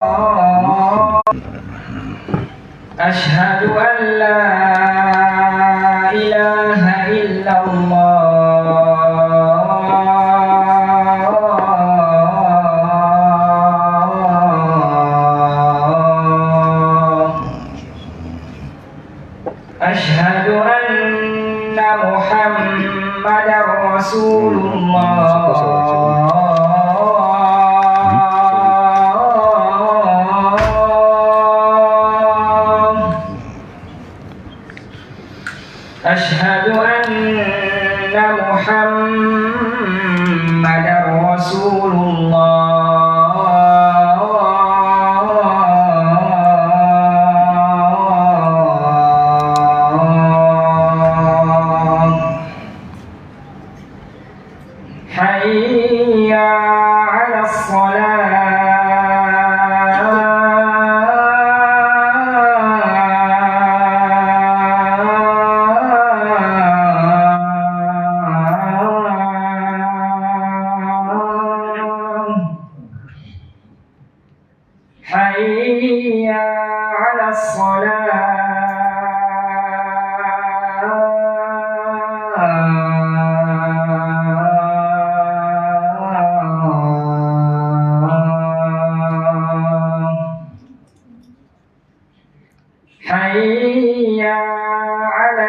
أشهد أن لا إله إلا الله. أشهد أن محمدا رسول الله. أشهد أن محمدا رسول الله. حي على حي على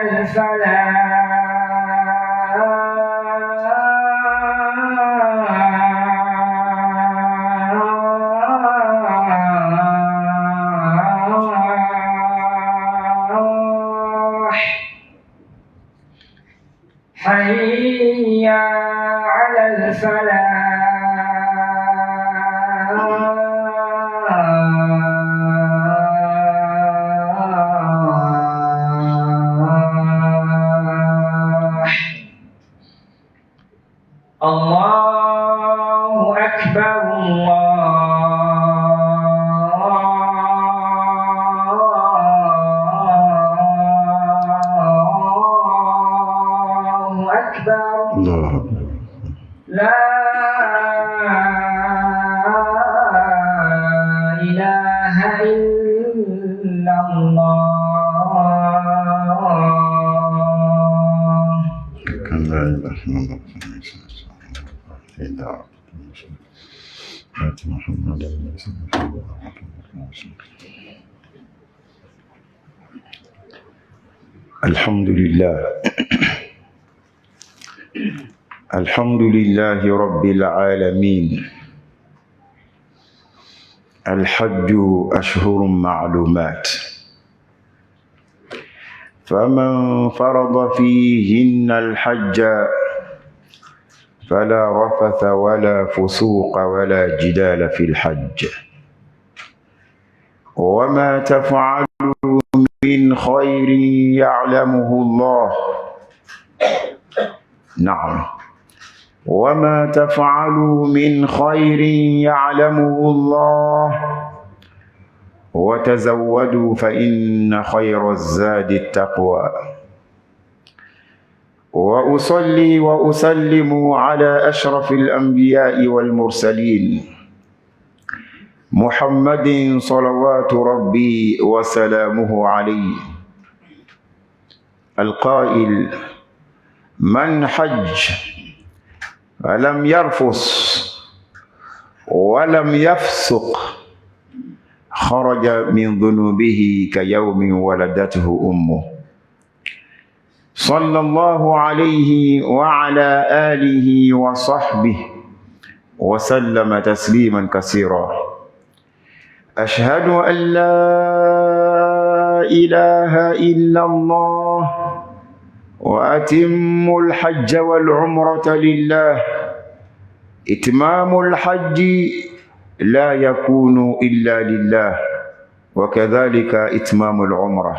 حي على حي على الله أكبر الله أكبر. لا إله إلا الله. لا إله إلا الله. الحمد لله. الحمد لله رب العالمين. الحج أشهر معلومات، فمن فرض فيهن الحج فلا رفث ولا فسوق ولا جدال في الحج. وما تفعلوا من خير يعلمه الله. نعم، وما تفعلوا من خير يعلمه الله. وتزودوا فإن خير الزاد التقوى. وأصلي وأسلم على أشرف الأنبياء والمرسلين محمد صلوات ربي وسلامه عليه، القائل: من حج فلم يرفث ولم يفسق خرج من ذنوبه كيوم ولدته أمه. صلى الله عليه وعلى آله وصحبه وسلم تسليما كثيرا. أشهد أن لا إله إلا الله، وأتم الحج والعمرة لله. إتمام الحج لا يكون إلا لله، وكذلك إتمام العمرة.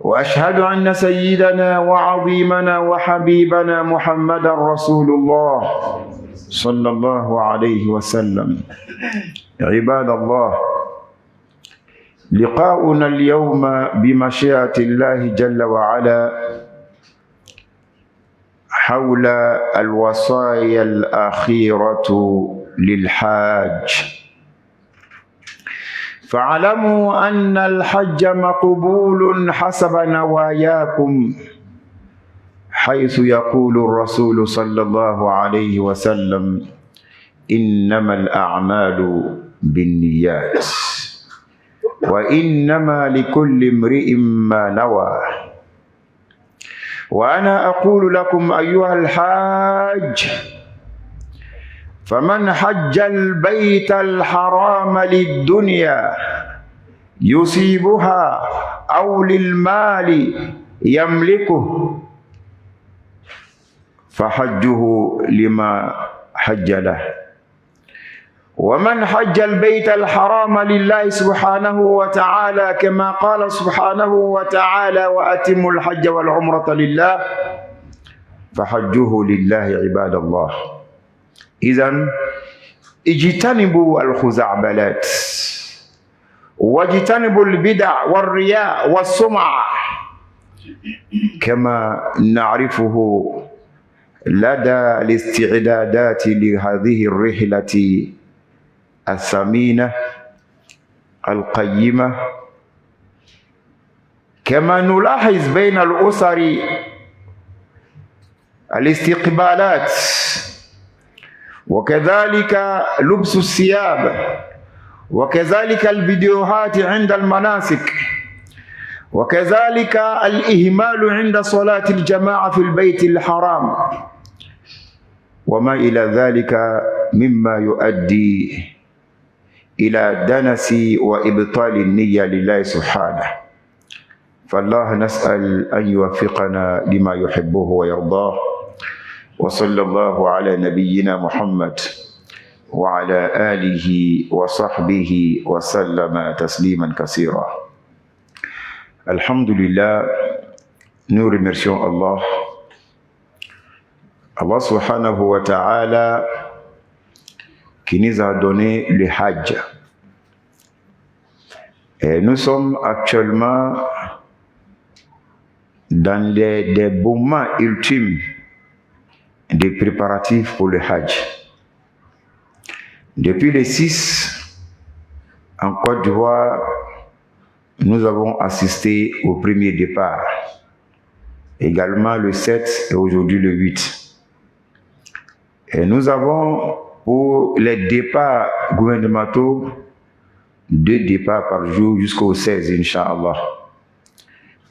وأشهد أن سيدنا وعظيمنا وحبيبنا محمدا رسول الله صلى الله عليه وسلم. عباد الله، لقاؤنا اليوم بمشيئة الله جل وعلا حول الوصايا الأخيرة للحاج فاعلموا أن الحج مقبول حسب نواياكم، حيث يقول الرسول صلى الله عليه وسلم: إنما الأعمال بالنيات وإنما لكل امرئ ما نوى. وأنا أقول لكم أيها الحاج: فمن حج البيت الحرام للدنيا يصيبها أو للمال يملكه فحجه لما حج له، ومن حج البيت الحرام لله سبحانه وتعالى كما قال سبحانه وتعالى: وأتموا الحج والعمرة لله فحجه لله عباد الله. إذن اجتنبوا الخزعبلات واجتنبوا البدع والرياء والسمعة كما نعرفه لدى الاستعدادات لهذه الرحلة الثمينة القيمة، كما نلاحظ بين الأسر الاستقبالات، وكذلك لبس الثياب، وكذلك الفيديوهات عند المناسك، وكذلك الإهمال عند صلاة الجماعة في البيت الحرام، وما إلى ذلك مما يؤدي إلى دنس وإبطال النية لله سبحانه. فالله نسأل أن يوفقنا لما يحبه ويرضاه، وصلى الله على نبينا محمد وعلى آله وصحبه وسلم تسليما كثيرا. Alhamdulillah, nous remercions Allah. Allah subhanahu wa ta'ala qui nous a donné le Hajj. Et nous sommes actuellement dans des moments ultimes des préparatifs pour le Hajj. Depuis le 6 en Côte d'Ivoire, nous avons assisté au premier départ, également le 7 et aujourd'hui le 8. Et nous avons pour les départs gouvernementaux 2 départs par jour jusqu'au 16, Inch'Allah.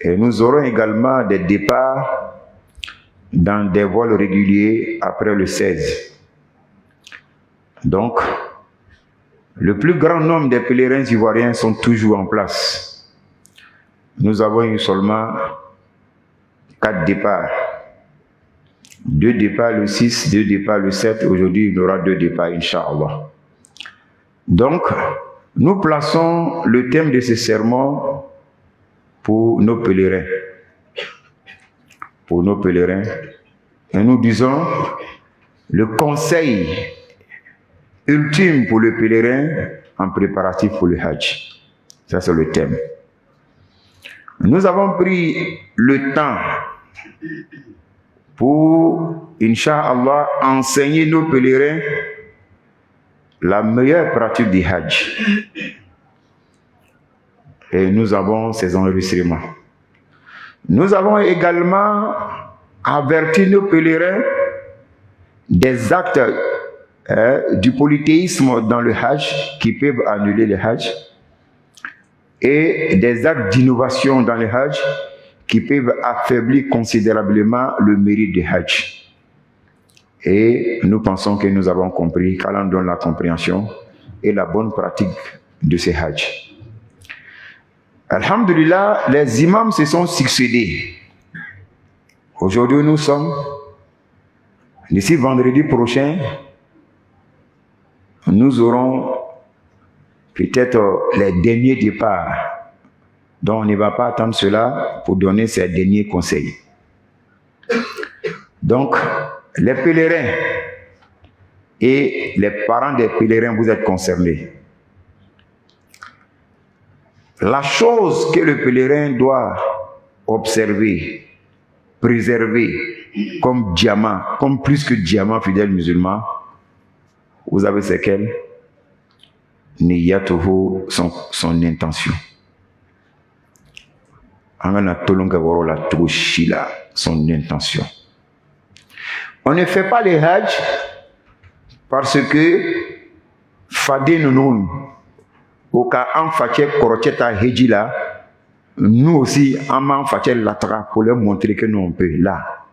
Et nous aurons également des départs dans des vols réguliers après le 16. Donc, le plus grand nombre des pèlerins ivoiriens sont toujours en place. Nous avons eu seulement 4 départs. 2 départs le 6, 2 départs le 7. Aujourd'hui, il y aura 2 départs, Inch'Allah. Donc, nous plaçons le thème de ce sermon pour nos pèlerins. Pour nos pèlerins. Et nous disons, le conseil ultime pour le pèlerin en préparatif pour le Hajj. Ça, c'est le thème. Nous avons pris le temps pour, Inch'Allah, enseigner nos pèlerins la meilleure pratique du Hajj. Et nous avons ces enregistrements. Nous avons également averti nos pèlerins des actes du polythéisme dans le Hajj qui peuvent annuler le Hajj, et des actes d'innovation dans le Hajj qui peuvent affaiblir considérablement le mérite du Hajj. Et nous pensons que nous avons compris, qu'Allah nous donne la compréhension et la bonne pratique de ce Hajj. Alhamdulillah, les imams se sont succédés. Aujourd'hui, nous sommes, d'ici vendredi prochain, nous aurons peut-être les derniers départs. Donc on ne va pas attendre cela pour donner ces derniers conseils. Donc, les pèlerins et les parents des pèlerins, vous êtes concernés. La chose que le pèlerin doit observer, préserver comme diamant, comme plus que diamant fidèle musulman, vous avez c'est quelle? niyatuhu, son intention. Son intention. On ne fait pas les hajj parce que fadé nous au cas en faché korocheta heji là, nous aussi en faché l'atra pour leur montrer que nous on peut là.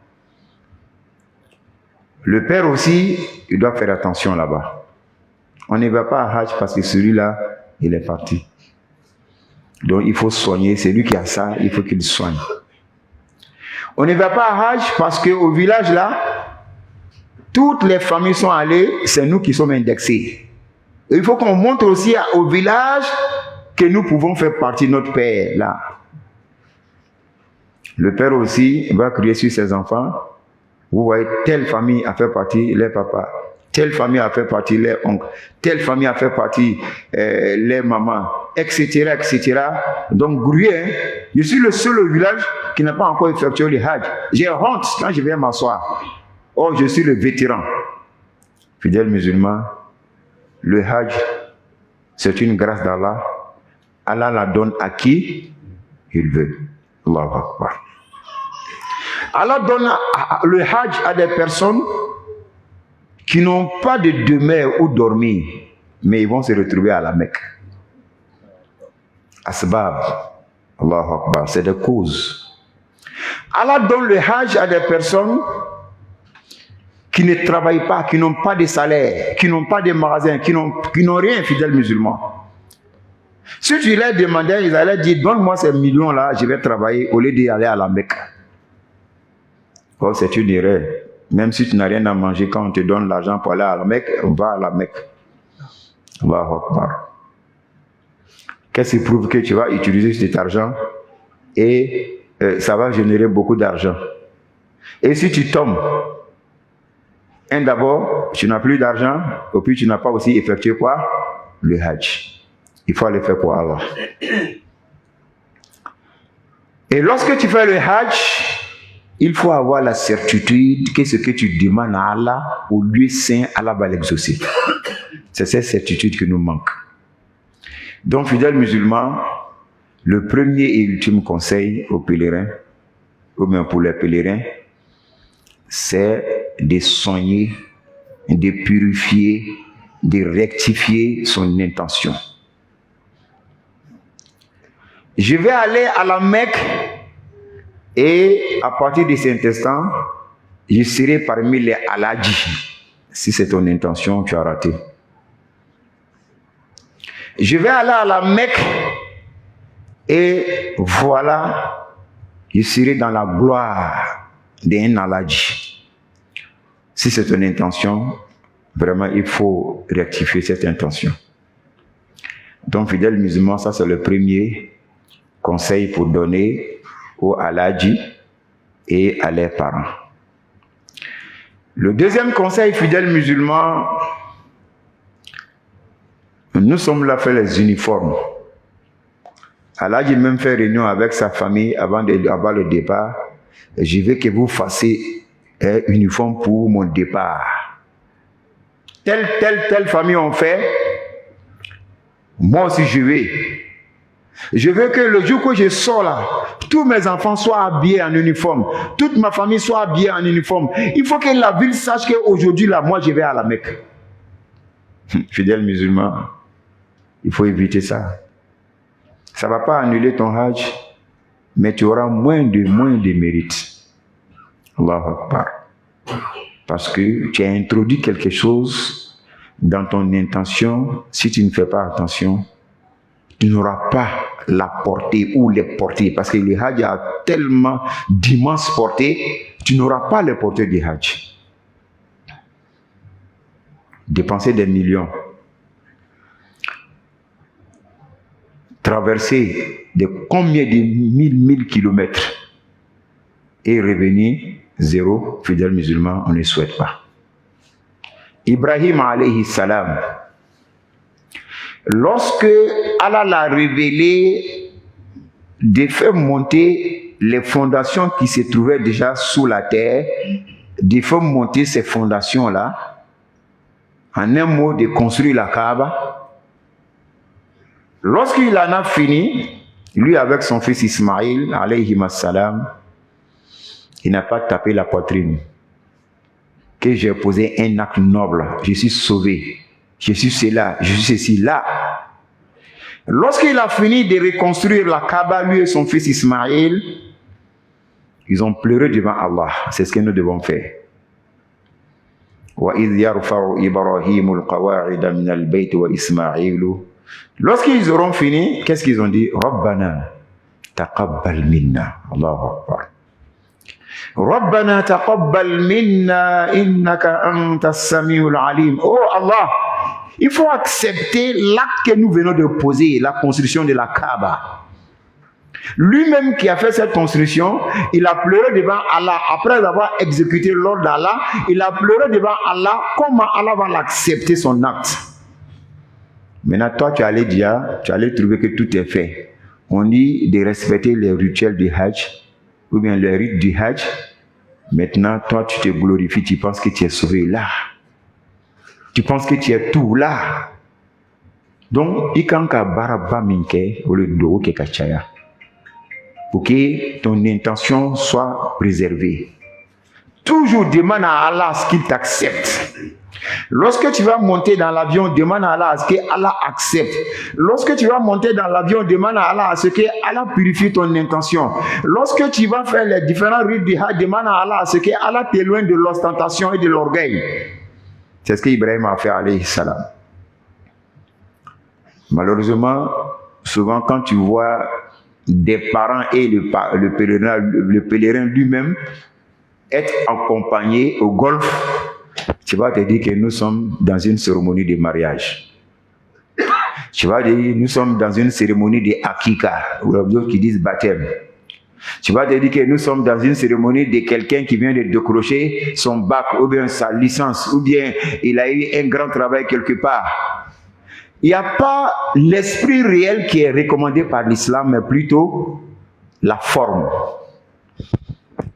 Le père aussi, il doit faire attention là-bas. On ne va pas à hajj parce que celui-là, il est parti. Donc il faut soigner, c'est lui qui a ça, il faut qu'il soigne. On ne va pas à hajj parce qu'au village là, toutes les familles sont allées, c'est nous qui sommes indexés. Et il faut qu'on montre aussi au village que nous pouvons faire partie de notre père là. Le père aussi va crier sur ses enfants. Vous voyez, telle famille a fait partie les papas, telle famille a fait partie les oncles, telle famille a fait partie les mamans, etc., etc. Donc, gruyer, hein? Je suis le seul au village qui n'a pas encore effectué le hajj. J'ai honte quand je viens m'asseoir. Oh, je suis le vétéran. Fidèles musulmans, le hajj, c'est une grâce d'Allah. Allah la donne à qui il veut. Allahu Akbar. Allah donne le hajj à des personnes qui n'ont pas de demeure où dormir, mais ils vont se retrouver à la Mecque. Asbab, Allahu Akbar, c'est des causes. Allah donne le hajj à des personnes qui ne travaillent pas, qui n'ont pas de salaire, qui n'ont pas de magasins, qui n'ont rien, fidèles musulmans. Si tu leur demandais, ils allaient dire, donne-moi ces millions-là, je vais travailler au lieu d'aller à la Mecque. Oh, c'est une erreur. Même si tu n'as rien à manger, quand on te donne l'argent pour aller à la Mecque, on va à la Mecque. Allahu Akbar. Qu'est-ce qui prouve que tu vas utiliser cet argent et ça va générer beaucoup d'argent. Et si tu tombes, d'abord, tu n'as plus d'argent, et puis tu n'as pas aussi effectué quoi? Le hajj. Il faut aller faire pour Allah. Et lorsque tu fais le hajj, il faut avoir la certitude que ce que tu demandes à Allah, au lieu saint, Allah va l'exaucer. C'est cette certitude qui nous manque. Donc, fidèles musulmans, le premier et ultime conseil aux pèlerins, ou même pour les pèlerins, c'est de soigner, de purifier, de rectifier son intention. Je vais aller à la Mecque et à partir de cet instant, je serai parmi les Al-Hajj. Si c'est ton intention, tu as raté. Je vais aller à la Mecque et voilà, je serai dans la gloire d'un Al-Hajj. Si c'est ton intention, vraiment il faut rectifier cette intention. Donc, fidèles musulmans, ça c'est le premier conseil pour donner aux Al-Hajj et à leurs parents. Le deuxième conseil, fidèles musulmans, nous sommes là faire les uniformes. Al-Hajj même fait réunion avec sa famille avant le départ. Je veux que vous fassiez un uniforme pour mon départ. Telle famille ont fait. Moi aussi je vais. Je veux que le jour que je sors là, tous mes enfants soient habillés en uniforme. Toute ma famille soit habillée en uniforme. Il faut que la ville sache qu'aujourd'hui là, moi je vais à la Mecque. Fidèles musulmans, il faut éviter ça. Ça ne va pas annuler ton hajj, mais tu auras moins de mérite. Allahu Akbar. Parce que tu as introduit quelque chose dans ton intention. Si tu ne fais pas attention, tu n'auras pas la portée ou les portées. Parce que le hajj a tellement d'immenses portées, tu n'auras pas les portées du hajj. Dépenser des millions. Traverser de combien de mille kilomètres et revenir zéro, fidèles musulmans, on ne souhaite pas. Ibrahim alayhi salam, lorsque Allah l'a révélé de faire monter les fondations qui se trouvaient déjà sous la terre, de faire monter ces fondations-là, en un mot, de construire la Kaaba, Lorsqu'il en a fini, lui avec son fils Ismaïl, alayhi salam, il n'a pas tapé la poitrine. Que j'ai posé un acte noble, je suis sauvé, je suis cela, je suis ceci, là. Lorsqu'il a fini de reconstruire la Kaaba, lui et son fils Ismaïl, ils ont pleuré devant Allah. C'est ce que nous devons faire. Lorsqu'ils auront fini, qu'est-ce qu'ils ont dit? Rabbana taqabbal minna. Allahu Akbar. Rabbana taqabbal minna innaka antas samiul alim. Oh Allah, il faut accepter l'acte que nous venons de poser, la construction de la Kaaba. Lui-même qui a fait cette construction, il a pleuré devant Allah. Après avoir exécuté l'ordre d'Allah, il a pleuré devant Allah. Comment Allah va l'accepter son acte? Maintenant, toi, tu allais dire, tu allais trouver que tout est fait. On dit de respecter les rituels du Hajj, ou bien les rites du Hajj. Maintenant, toi, tu te glorifies, tu penses que tu es sauvé là. Tu penses que tu es tout là. Donc, ikanka baraba minke, ou le do ke kachaya. Pour que ton intention soit préservée. Toujours demande à Allah ce qu'il t'accepte. Lorsque tu vas monter dans l'avion, demande à Allah ce que Allah accepte. Lorsque tu vas monter dans l'avion, demande à Allah ce que Allah purifie ton intention. Lorsque tu vas faire les différents rites du Hajj, demande à Allah ce que Allah t'éloigne de l'ostentation et de l'orgueil. C'est ce qu'Ibrahim a fait, alayhi salam. Malheureusement, souvent quand tu vois des parents et le pèlerin lui-même être accompagnés au golfe, tu vas te dire que nous sommes dans une cérémonie de mariage. Tu vas dire nous sommes dans une cérémonie de akika, ou d'autres qui disent baptême. Tu vas te dire que nous sommes dans une cérémonie de quelqu'un qui vient de décrocher son bac, ou bien sa licence, ou bien il a eu un grand travail quelque part. Il n'y a pas l'esprit réel qui est recommandé par l'islam, mais plutôt la forme.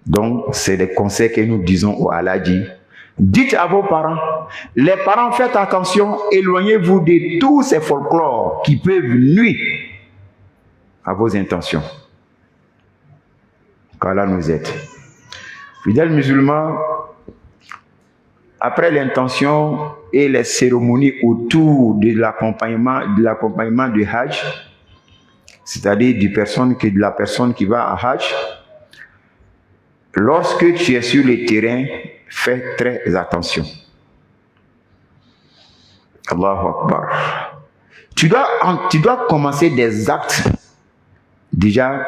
Donc, c'est des conseils que nous disons au Haladji. Dites à vos parents, les parents, faites attention, éloignez-vous de tous ces folklores qui peuvent nuire à vos intentions. Qu'Allah nous aide. Fidèles musulmans, après l'intention et les cérémonies autour de l'accompagnement du Hajj, c'est-à-dire de la personne qui va à Hajj, lorsque tu es sur le terrain, fais très attention. Allahu Akbar. Tu dois commencer des actes. Déjà,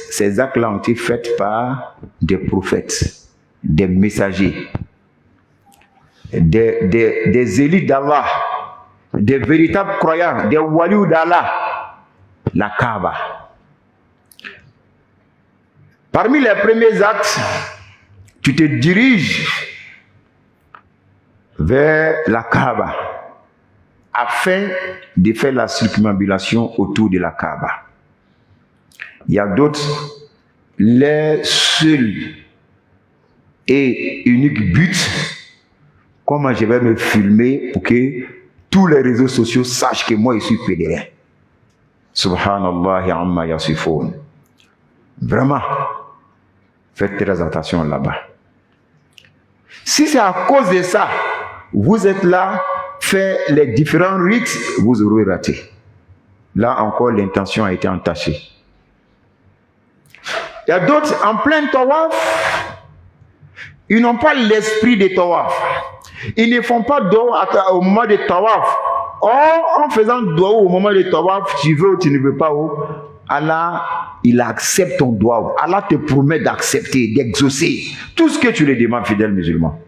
ces actes-là ont été faits par des prophètes, des messagers, des élites d'Allah, des véritables croyants, des walious d'Allah, la Kaaba. Parmi les premiers actes, tu te diriges vers la Kaaba afin de faire la circumambulation autour de la Kaaba. Il y a d'autres, les seuls et uniques buts, comment je vais me filmer pour que tous les réseaux sociaux sachent que moi je suis pèlerin. Subhanallah amma yasifoun. Vraiment, faites très attention là-bas. Si c'est à cause de ça, vous êtes là, faites les différents rites, vous aurez raté. Là encore, l'intention a été entachée. Il y a d'autres, en plein tawaf, ils n'ont pas l'esprit de tawaf. Ils ne font pas doua au moment de tawaf. Or, en faisant doua au moment de tawaf, tu veux ou tu ne veux pas, Allah, il accepte ton doua. Allah te promet d'accepter, d'exaucer tout ce que tu lui demandes, fidèle musulman.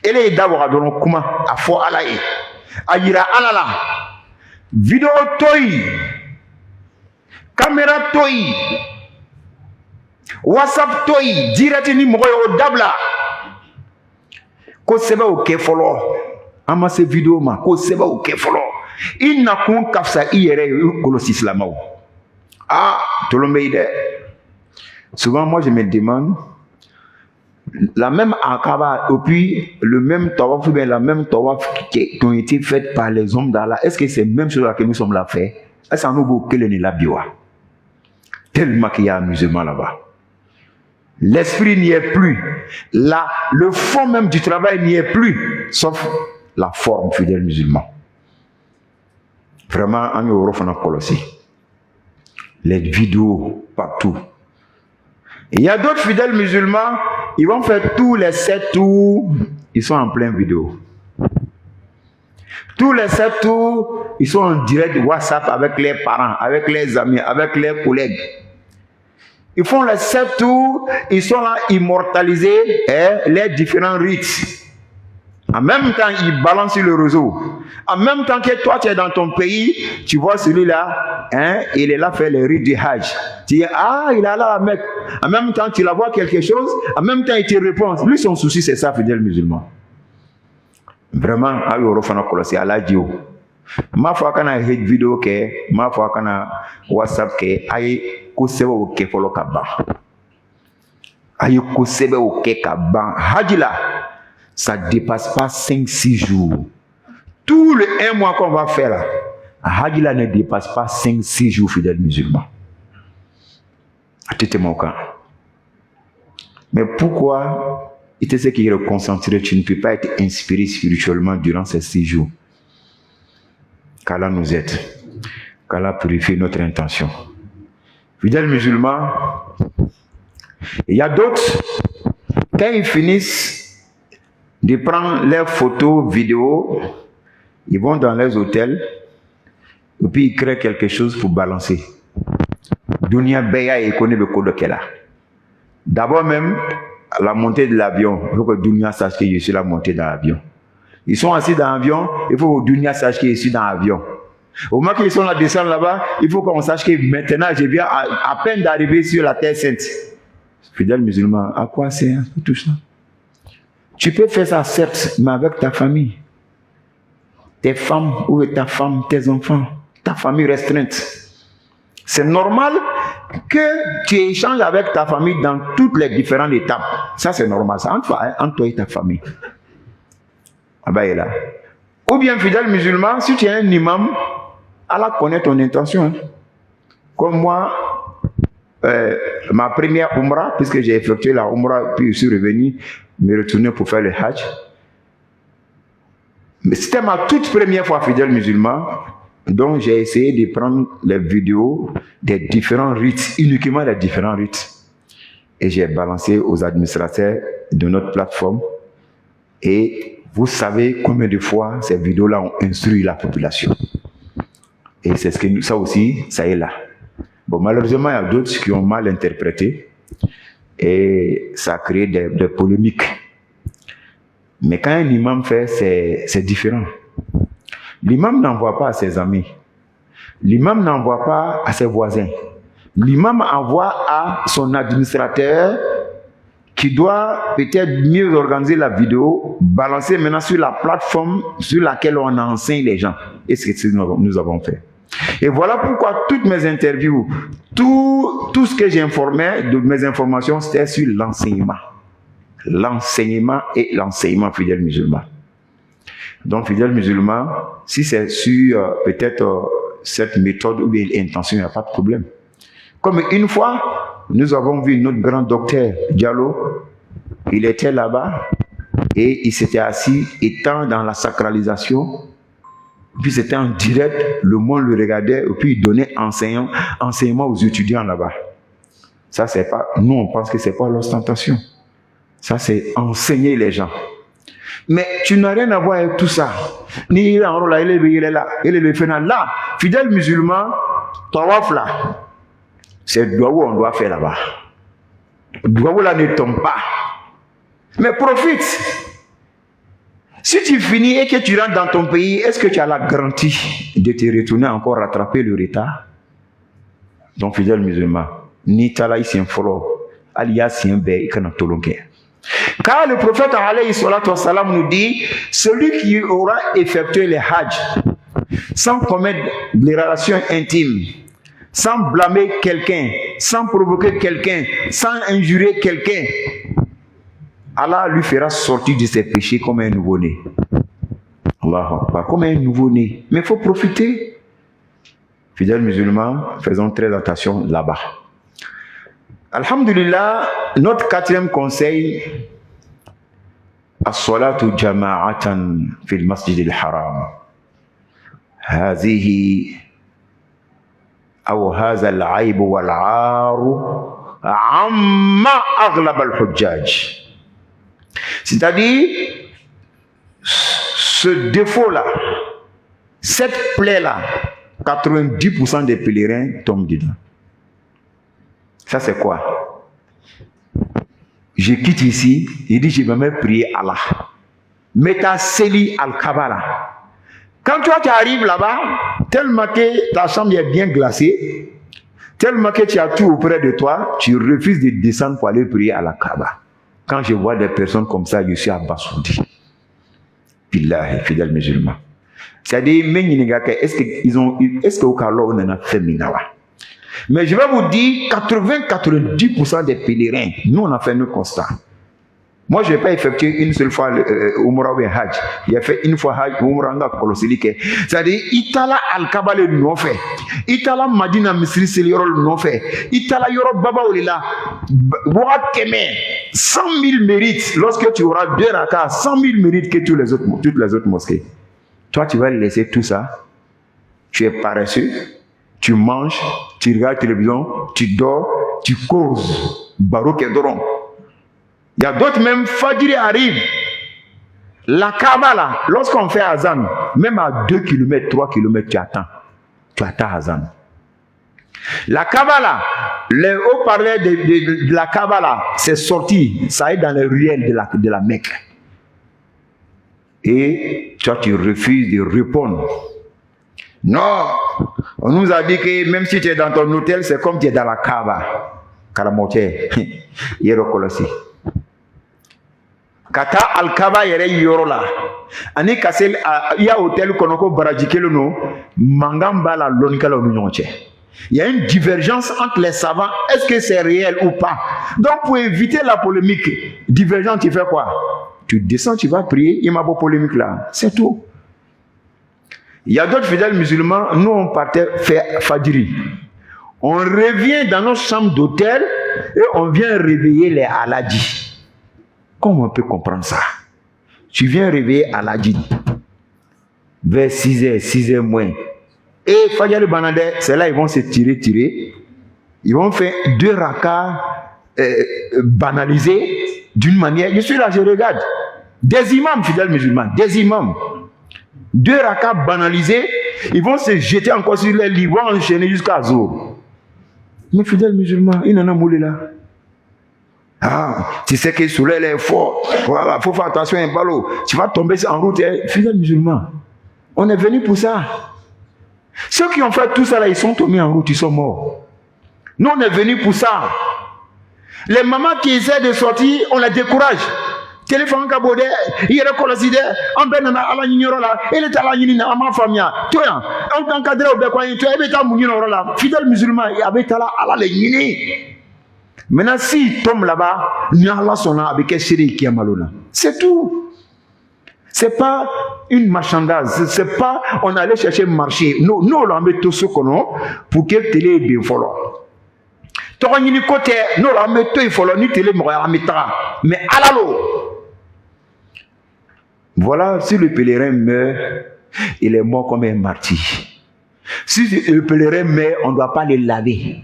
Et les d'abord à donner comment à fort Allah ayira alala vidéo toy caméra toy WhatsApp toy direct ni moyo dabla ko seba o ke folo ama se vidéo ma ko seba o ke folo inna kun kafsa iyere ko lo islamaw ah tolombe ide. Souvent moi je me demande la même akaba, et puis le même tawaf, ou bien la même tawaf qui ont été faites par les hommes d'Allah, est-ce que c'est la même chose que nous sommes là fait? Est-ce qu'on a beaucoup de la bioa? Tellement qu'il y a un musulman là-bas. L'esprit n'y est plus. Le fond même du travail n'y est plus, sauf la forme, fidèle musulman. Vraiment, on est au refond Colossi. Les vidéos partout. Et il y a d'autres fidèles musulmans, ils vont faire tous les 7 tours, ils sont en pleine vidéo. Tous les 7 tours, ils sont en direct WhatsApp avec les parents, avec les amis, avec les collègues. Ils font les 7 tours, ils sont là immortalisés, les différents rites. En même temps, ils balancent sur le réseau. En même temps que toi, tu es dans ton pays, tu vois celui-là, il est là faire les rites du Hajj. Tu dis, ah, il est là à Mecque. En même temps, tu la vois quelque chose, en même temps, il te répond. Lui, son souci, c'est ça, fidèle musulman. Vraiment, à l'Eurofana Colossi, à la Dio. Ma foi, quand on a une vidéo, ma foi, quand on a WhatsApp, aïe, kosebe au kefolo kaba. Aïe, kosebe au kekaba. Hajila. Ça ne dépasse pas 5-6 jours. Tout le 1 mois qu'on va faire là, Hadila ne dépasse pas 5-6 jours, fidèles musulmans. Mais pourquoi il te sait qu'il est concentré, tu ne peux pas être inspiré spirituellement durant ces 6 jours? Qu'Allah nous aide. Qu'Allah purifie notre intention. Fidèles musulmans, il y a d'autres, quand ils finissent de prendre leurs photos, vidéos, ils vont dans les hôtels et puis ils créent quelque chose pour balancer. Dunia Beya et connaît le code qu'elle a. D'abord même, à la montée de l'avion, il faut que Dunia sache que je suis la montée dans l'avion. Ils sont assis dans l'avion, il faut que Dunia sache que je suis dans l'avion. Au moment qu'ils sont là, descendent là-bas, il faut qu'on sache que maintenant je viens à peine d'arriver sur la terre sainte. Fidèle musulman, à quoi c'est tout ça? Tu peux faire ça, certes, mais avec ta famille. Tes femmes ou ta femme, tes enfants, ta famille restreinte. C'est normal que tu échanges avec ta famille dans toutes les différentes étapes. Ça, c'est normal. Ça, entre toi et ta famille. Ah ben, là. Ou bien, fidèle musulman, si tu es un imam, Allah connaît ton intention. Hein. Comme moi, ma première Umrah, puisque j'ai effectué la Umrah, puis je suis revenu me retourner pour faire le Hajj. Mais c'était ma toute première fois, fidèle musulman, donc j'ai essayé de prendre les vidéos des différents rites, uniquement des différents rites. Et j'ai balancé aux administrateurs de notre plateforme. Et vous savez combien de fois ces vidéos-là ont instruit la population. Et c'est ce que ça aussi, ça est là. Bon, malheureusement, il y a d'autres qui ont mal interprété. Et ça a créé des polémiques. Mais quand un imam fait, c'est différent. L'imam n'envoie pas à ses amis. L'imam n'envoie pas à ses voisins. L'imam envoie à son administrateur qui doit peut-être mieux organiser la vidéo, balancer maintenant sur la plateforme sur laquelle on enseigne les gens. Et c'est ce que nous avons fait. Et voilà pourquoi toutes mes interviews, tout ce que j'informais de mes informations, c'était sur l'enseignement. L'enseignement et l'enseignement fidèle musulman. Donc, fidèle musulman, si c'est sur peut-être cette méthode ou bien l'intention, il n'y a pas de problème. Comme une fois, nous avons vu notre grand docteur Diallo, il était là-bas et il s'était assis, étant dans la sacralisation. Puis c'était en direct, le monde le regardait et puis il donnait enseignement aux étudiants là-bas. Ça, c'est pas, nous on pense que c'est pas l'ostentation. Ça, c'est enseigner les gens. Mais tu n'as rien à voir avec tout ça. Ni il est en rôle là, il est là, il est le final là. Fidèle musulman, tawaf là, c'est le doigt où on doit faire là-bas. Le doigt où là ne tombe pas. Mais profite. Si tu finis et que tu rentres dans ton pays, est-ce que tu as la garantie de te retourner encore rattraper le retard? Donc, fidèle musulman, ni talaï sien folo, alias sien be, ikana tolonke. Car le prophète alayhi salatu wassalam nous dit, celui qui aura effectué les hajj sans commettre des relations intimes, sans blâmer quelqu'un, sans provoquer quelqu'un, sans injurer quelqu'un, Allah lui fera sortir de ses péchés comme un nouveau-né. Allahu Akbar, comme un nouveau-né. Mais il faut profiter. Fidèles musulmans, faisons très attention là-bas. Alhamdulillah, notre quatrième conseil, as-salatu jama'atan fil masjid al-haram. هذه أو هذا العيب والعار عما أغلب الحجاج. C'est-à-dire, ce défaut-là, cette plaie-là, 90% des pèlerins tombent dedans. Ça, c'est quoi? Je quitte ici, il dit, je vais même prier Allah. Meta Seli al-Kabala. Quand toi, tu arrives là-bas, tellement que ta chambre est bien glacée, tellement que tu as tout auprès de toi, tu refuses de descendre pour aller prier à la Kaaba. Quand je vois des personnes comme ça, je suis abasourdi. Billahi, fidèles musulmans. C'est-à-dire, est-ce qu'au Kalo, on en a fait minawa? Mais je vais vous dire, 80-90% des pèlerins, nous, on a fait nos constats. Moi, je n'ai pas effectué une seule fois Umrah ou Hajj. J'ai fait une fois Hajj, Umrah, c'est-à-dire, Itala Al-Kaaba le non fait. Itala Madina Misri Selioro le non fait. Itala Yoro Baba Olila. Boat Keme, 100 000 mérites. Lorsque tu auras 2 rakas, 100 000 mérites que toutes les autres mosquées. Toi, tu vas laisser tout ça. Tu es paresseux. Tu manges, tu regardes la télévision, tu dors, tu causes. Baroque et Doron. Il y a d'autres, même Fajri arrive. La Kaaba là, lorsqu'on fait Azan, même à 2 km, 3 km, tu attends. Tu attends Azan. La Kaaba là, les haut-parleurs de la Kaaba là, c'est sorti, ça est dans les ruelles de la Mecque. Et toi, tu refuses de répondre. Non, on nous a dit que même si tu es dans ton hôtel, c'est comme tu es dans la Kaaba. Karamoté, Yérokolosi. Kata Al-Kaaba yere yorola. Ani kasel ya hôtel konoko baradjikelo no mangamba la lonikala onunyoche. Il y a une divergence entre les savants. Est-ce que c'est réel ou pas? Donc pour éviter la polémique divergente, tu fais quoi? Tu descends, tu vas prier, il m'a pas polémique là. C'est tout. Il y a d'autres fidèles musulmans, nous on partait faire Fajri. On revient dans nos chambres d'hôtel et on vient réveiller les Aladji. Comment on peut comprendre ça? Tu viens réveiller Aladji vers 6h, 6h moins. Et Fajr Banade, c'est là ils vont se tirer. Ils vont faire 2 rakas banalisés d'une manière. Je suis là, je regarde. Des imams, fidèles musulmans, des imams. 2 rakas banalisés, ils vont se jeter encore sur les lits, ils vont enchaîner jusqu'à Zour. Mais fidèles musulmans, il en a moulé là. Ah, tu sais que le soleil est fort. Voilà, faut faire attention à un ballot. Tu vas tomber en route. Fidèles musulmans, on est venu pour ça. Ceux qui ont fait tout ça là, ils sont tombés en route, ils sont morts. Nous, on est venus pour ça. Les mamans qui essaient de sortir, on les décourage. Téléphone kabode, il reconnaît on benana ala nyinyoro la, il est à la nyinina ama famia. Toi, on t'encadre au bekwa, tu es beta munyoro la. Fidèles musulmans, il y avait là ala les nyini. Maintenant, si tombe là-bas, Allah sonna avec un chéri qui est malona. C'est tout. C'est pas une marchandise. C'est pas on allait chercher marché. Nous, on met tout ce qu'on a pour que télé est bien follow. Toi, ni côté, nous, on met tout il follow ni télé mais alalo. Voilà, si le pèlerin meurt, il est mort comme un martyr. Si le pèlerin meurt, on ne doit pas le laver.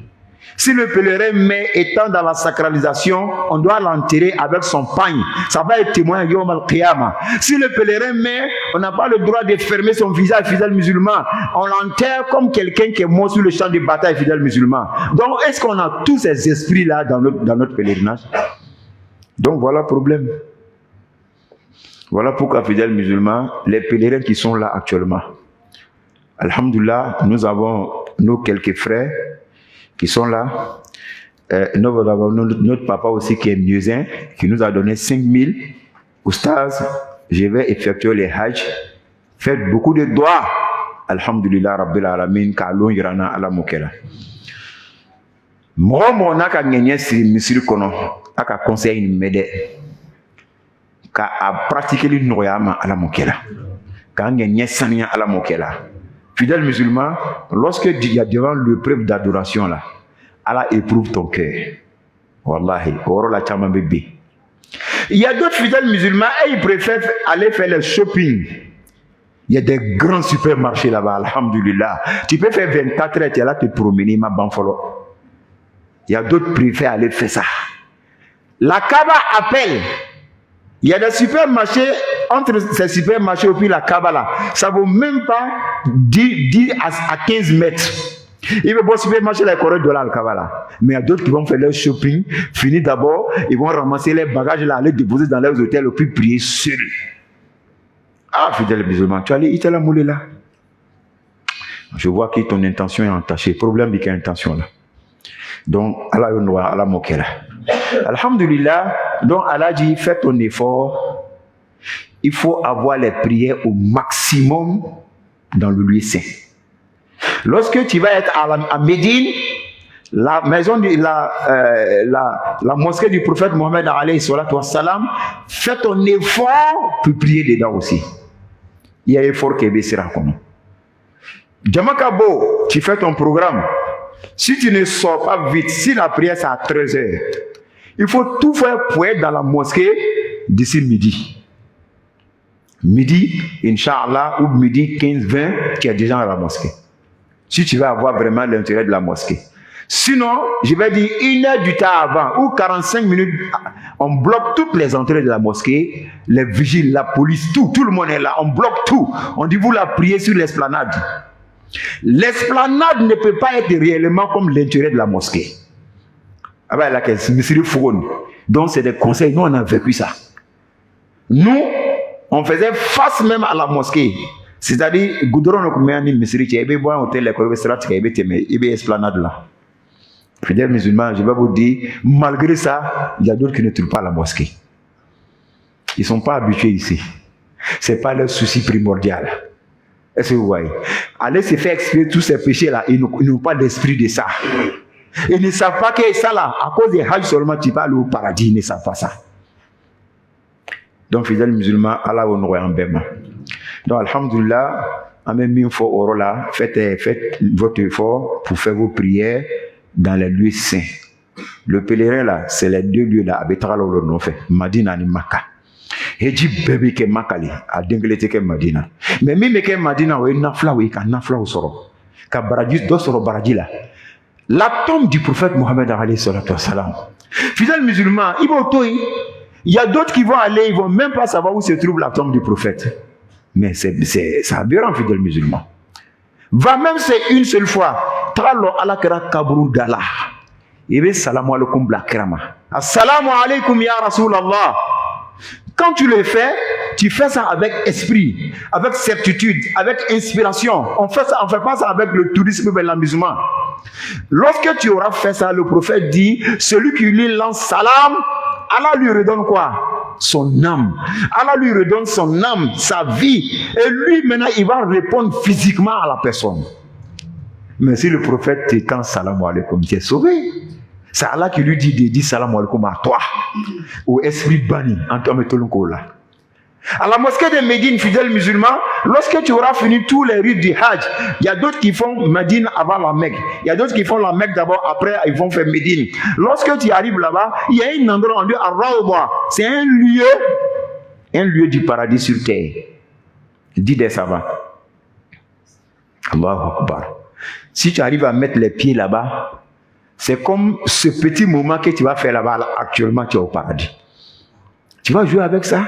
Si le pèlerin met étant dans la sacralisation, on doit l'enterrer avec son pagne. Ça va être témoin Yom al-Qiyamah. Si le pèlerin met, on n'a pas le droit de fermer son visage, fidèle musulman. On l'enterre comme quelqu'un qui est mort sur le champ de bataille, fidèle musulman. Donc, est-ce qu'on a tous ces esprits-là dans notre pèlerinage? Donc, voilà le problème. Voilà pourquoi, fidèles musulmans, les pèlerins qui sont là actuellement. Alhamdulillah, nous avons nos quelques frères qui sont là. Nous avons notre papa aussi qui est muezzin, qui nous a donné 5000. Oustaz, je vais effectuer les hajj. Faites beaucoup de doigts. Alhamdulillah, Rabbil Alamin, Kalon Irana ala Mokela. Moi, mon aka gagné si monsieur kono, aka conseil une médaille. k'a pratiquer le noyama à la mokela. Quand il y a sania à la mokela. Fidèle musulman, lorsque il y a devant l'épreuve d'adoration là, Allah éprouve ton cœur. Wallahi, oro la chama bébé. Il y a d'autres fidèles musulmans et ils préfèrent aller faire le shopping. Il y a des grands supermarchés là-bas, alhamdulillah. Tu peux faire 24 heures, tu es là te promener, ma banfolo. Il y a d'autres qui préfèrent aller faire ça. La Kaaba appelle. Il y a des supermarchés, entre ces supermarchés et puis la Kaaba là, ça ne vaut même pas 10 à 15 mètres. Il veut bon supermarché les $1 le Kaaba là. Mais il y a d'autres qui vont faire leur shopping, finir d'abord, ils vont ramasser les bagages là, les déposer dans leurs hôtels et puis prier seuls. Ah, fidèle musulman, tu allais la moulée là. Je vois que ton intention est entachée. Le problème est qu'il y a une intention là. Donc, Allah yonwa, Allah mokela. Alhamdulillah, donc Allah dit, fais ton effort. Il faut avoir les prières au maximum dans le lieu saint. Lorsque tu vas être à Médine, la maison de la mosquée du prophète Mohammed alayhi salatu wassalam, fais ton effort pour prier dedans aussi. Il y a un effort qui est baissé là. Djamakabo, tu fais ton programme. Si tu ne sors pas vite, si la prière c'est à 13h, il faut tout faire pour être dans la mosquée d'ici midi. Midi, Inch'Allah, ou midi 15-20, qui est déjà à la mosquée. Si tu veux avoir vraiment l'intérêt de la mosquée. Sinon, je vais dire 1 heure du temps avant ou 45 minutes, on bloque toutes les entrées de la mosquée, les vigiles, la police, tout le monde est là, on bloque tout. On dit vous la priez sur l'esplanade. L'esplanade ne peut pas être réellement comme l'intérieur de la mosquée. Ah ben là, donc c'est des conseils, nous on a vécu ça. Nous, on faisait face même à la mosquée. C'est-à-dire, goudron nous met en misri, tu es bon hôtel, les strat, tu es esplanade là. Fidèles musulmans, je vais vous dire, malgré ça, il y a d'autres qui ne trouvent pas la mosquée. Ils ne sont pas habitués ici. Ce n'est pas leur souci primordial. Est-ce que vous voyez? Allez se faire expier tous ces péchés-là, ils n'ont pas d'esprit de ça. Ils ne savent pas que ça là, à cause des hajj seulement, tu vas aller au paradis, ils ne savent pas ça. Donc, fidèles musulmans, Allah honore en bême. Donc, alhamdulillah, en même temps, faites votre effort pour faire vos prières dans les lieux saints. Le pèlerin là, c'est les 2 lieux là, Abetara le nom fait, Madina ni Maka. Et dit bébé que Makali, à Dengelete que Madina. Mais même que Madina, oui, nafla oui, quand nafla au soro, quand Baradis d'osoro Baradi là. La tombe du prophète Mohammed alayhi salatu wassalam. Fidèles musulmans, il y a d'autres qui vont aller, ils vont même pas savoir où se trouve la tombe du prophète. Mais c'est aberrant, fidèles musulmans. Va même c'est une seule fois. Tralo ala kera kabru dala. Ibe salamu alaikum bla krama. Assalamu alaikum ya Rasulallah. Quand tu le fais, tu fais ça avec esprit, avec certitude, avec inspiration. On fait pas ça avec le tourisme et l'amusement. Lorsque tu auras fait ça, le prophète dit, celui qui lui lance salam, Allah lui redonne quoi? Son âme. Allah lui redonne son âme, sa vie. Et lui, maintenant, il va répondre physiquement à la personne. Mais si le prophète t'étend salam alaikum, tu es sauvé. C'est Allah qui lui dit salam alaikum à toi. Au esprit banni, en toi metolonko là. À la mosquée de Médine, fidèles musulmans, lorsque tu auras fini tous les rites du Hajj, il y a d'autres qui font Médine avant la Mecque. Il y a d'autres qui font la Mecque d'abord, après ils vont faire Médine. Lorsque tu arrives là-bas, il y a un endroit, on dit Ar-Rawda. C'est un lieu du paradis sur terre. Dis des savants. Allahu Akbar. Si tu arrives à mettre les pieds là-bas, c'est comme ce petit moment que tu vas faire là-bas, là, actuellement tu es au paradis. Tu vas jouer avec ça.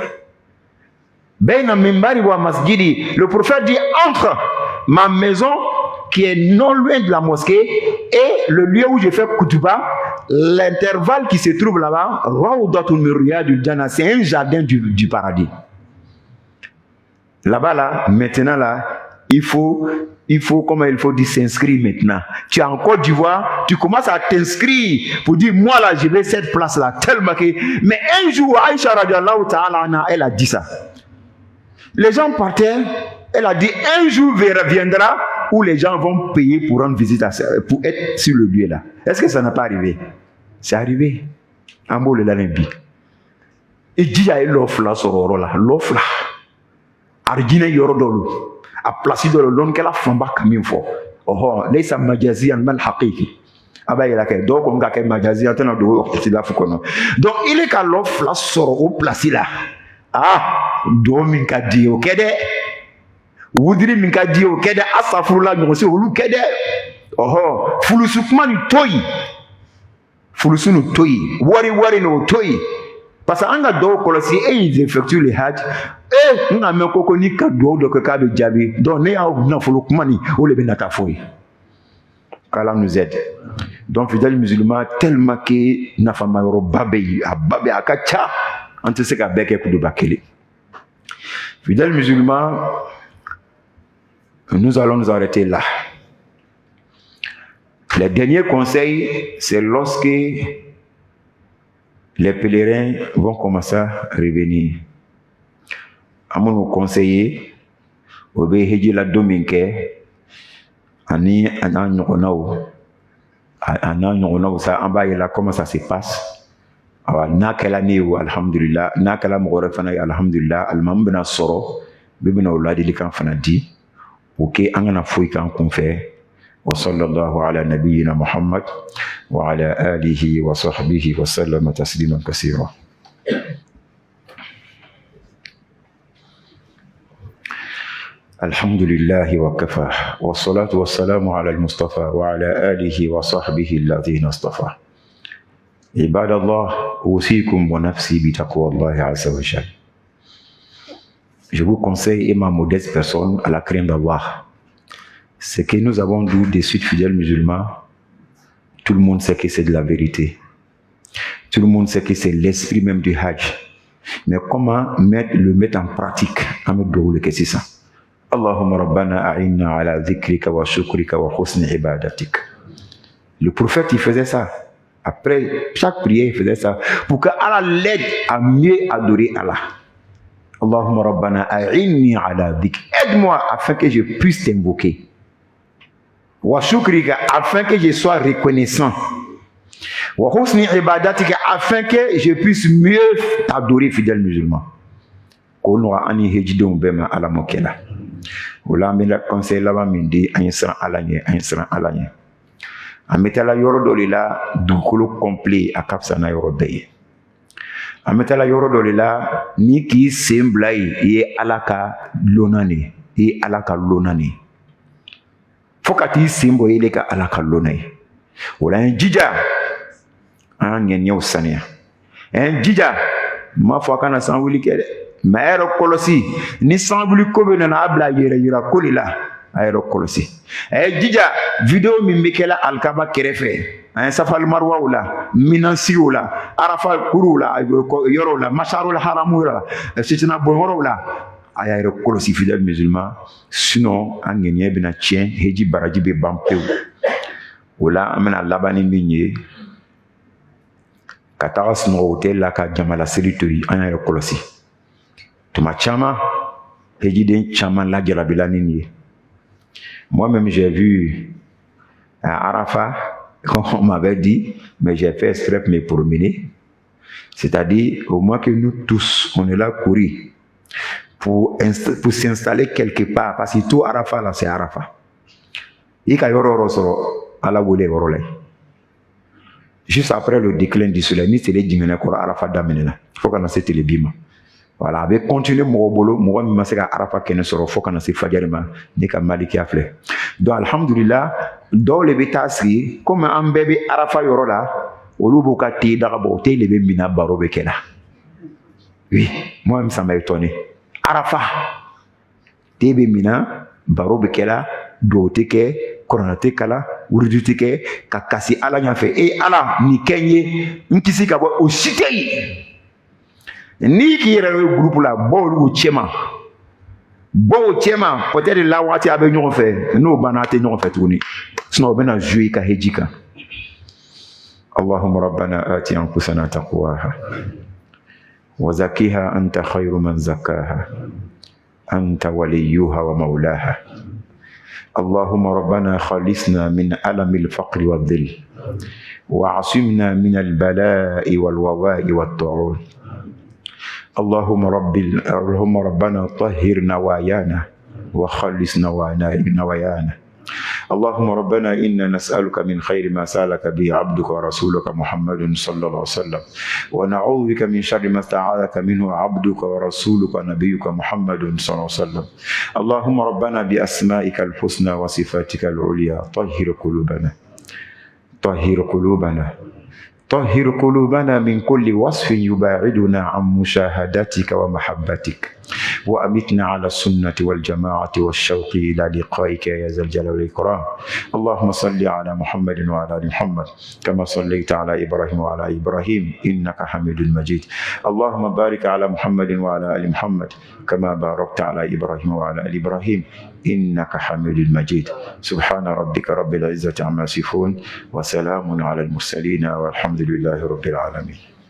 Le prophète dit entre ma maison qui est non loin de la mosquée et le lieu où je fais Koutuba, l'intervalle qui se trouve là-bas, c'est un jardin du paradis. Là-bas, là, maintenant, là, il faut comment il faut dire s'inscrire maintenant. Tu es en Côte d'Ivoire, tu commences à t'inscrire pour dire moi là, je vais cette place-là, tellement que. Mais un jour, Aïcha radiallahu ta'ala, elle a dit ça. Les gens partaient, elle a dit un jour viendra où les gens vont payer pour rendre visite pour être sur le lieu là. Est-ce que ça n'a pas arrivé? C'est arrivé. En beau le Lalembi. e jija e lofla sororo la lofla arjina yoro dolu a place dolu lon kala famba kamin fo oho laysa majaziyan mal haqiqi aba ila ke do ko ngaka majaziyan tan do ikhtilaf ko no donc il est ka lofla soro o place la do min ka di o kede wudiri min ka di o kede asafurula nyo se olu kede oho fulusu kuma ni toyi fulusu no toyi wari no toyi parce que anga do ko si ils effectuent le hajj nga me koko ni ka do do ka be jabi donc ne ya na fulu kuma ni o le be nata foyi qu'Allah nous aide donc fidèles musulmans tellement que na fama yoro babe akacha ante se ka beke ku do bakele fidèles musulmans nous allons nous arrêter là. Le dernier conseil, c'est lorsque les pèlerins vont commencer à revenir. À mon conseiller, au béhéji la domingue, ani ananyonao ça en bas là comment ça se passe. Alors na kala ni ou alhamdulillah na kala mo refana alhamdulillah almambna soro bibina uladi likan fana di OK angana foy kan kun fe وصلى الله على نبينا محمد وعلى آله وصحبه وسلم تسليما كثيرا. الحمد لله وكفى والصلاة والسلام على المصطفى وعلى آله وصحبه الذين اصطفى. عباد الله أوصيكم ونفسي بتقوى الله عز وجل. Je vous conseille et ma modeste personne à la crainte d'Allah. Ce que nous avons dit des suites fidèles musulmans, tout le monde sait que c'est de la vérité. Tout le monde sait que c'est l'esprit même du Hajj. Mais comment le mettre en pratique? C'est ça. Allahumma rabbana a'inna ala dhikrika wa shukrika wa husni ibadatik. Le prophète, il faisait ça. Après chaque prière, il faisait ça. Pour que Allah l'aide à mieux adorer Allah. Allahumma rabbana a'inni ala dhik. Aide-moi afin que je puisse t'invoquer. Wa shukrika afin que je sois reconnaissant. Wa husni ibadatika afin que je puisse mieux t'adorer, fidèle musulman. Kono ani hejidon bema ala mokela. Ola mi la conseil la mindi ansa alanye. Ametala yoro dolila dukolo complet akapsa na yoro beye. Ametala yoro dolila ni ki semblai ye alaka lonani. Fokati simbo ile ka alaka lonai. Ola njija angenye usania. Njija mafaka na sanwili kede. Maero kolosi ni sanwili kobe na abla yira kolila aero kolosi. Njija video mimikela alkaba kerefe. Safal marwa ula minansi ula arafa kurula yoro la masharul haramura sitina bonoro ula ayaro kolosi fidèle musulman sinon angenye bina tien heji baraji be bampeu wala amena labani minye kataras no hotel la ka jamala seritori ayaro kolosi tuma chama heji den chama la jalabilani ni moi-même j'ai vu à Arafat comme on m'avait dit mais j'ai fait exprès pour me promener, c'est-à-dire au moins que nous tous on est là courir pour s'installer quelque part parce que tout Arafat là c'est Arafat. Il y a ala wole worole. Juste après le déclin du soleil, ni c'est les dingene ko Arafat d'amener. Faut qu'on ait le bima. Voilà, avec continuer mon bolo, moi mi maseka Arafat kene soro faut qu'on ait fajarima ni ka maliki afle. Donc alhamdulillah, dans le betasri comme un bébé Arafat yorola, olubu kati darabo te le mina baro bekela. Oui, moi ça m'a étonné. Arafat tebe mina baro bekela doteke koronate kala uruduteke kakasi ala nyafe e ala ni kenye nkisi ka bo ositei ni ki yere groupe la bo chema peut-être la wati abe nyon fait no banate nyon fait tourner sinon bena jouer ka hejika. Allahumma rabbana ati anfusana taqwaha وزكيها أنت خير من زكاها أنت وليها ومولاها. اللهم ربنا خلصنا من ألم الفقر والذل وعصمنا من البلاء والوباء والطاعون اللهم ربنا طهر نوايانا وخلص نوايانا. اللهم ربنا إنا نسألك من خير ما سألك به عبدك ورسولك محمد صلى الله عليه وسلم، ونعوذ بك من شر ما استعاذك منه عبدك ورسولك نبيك محمد صلى الله عليه وسلم. اللهم ربنا بأسمائك الحسنى وصفاتك العليا طهر قلوبنا، طهر قلوبنا، طهر قلوبنا من كل وصف يباعدنا عن مشاهدتك ومحبتك، وأمتنا على السنة والجماعة والشوق إلى لقائك يا ذا الجلال والإكرام. اللهم صل على محمد وعلى آل محمد كما صليت على إبراهيم وعلى إبراهيم إنك حميد مجيد. اللهم بارك على محمد وعلى آل محمد كما باركت على إبراهيم وعلى آل إبراهيم إنك حميد مجيد. سبحان ربك رب العزة عما يصفون وسلام على المرسلين والحمد لله رب العالمين.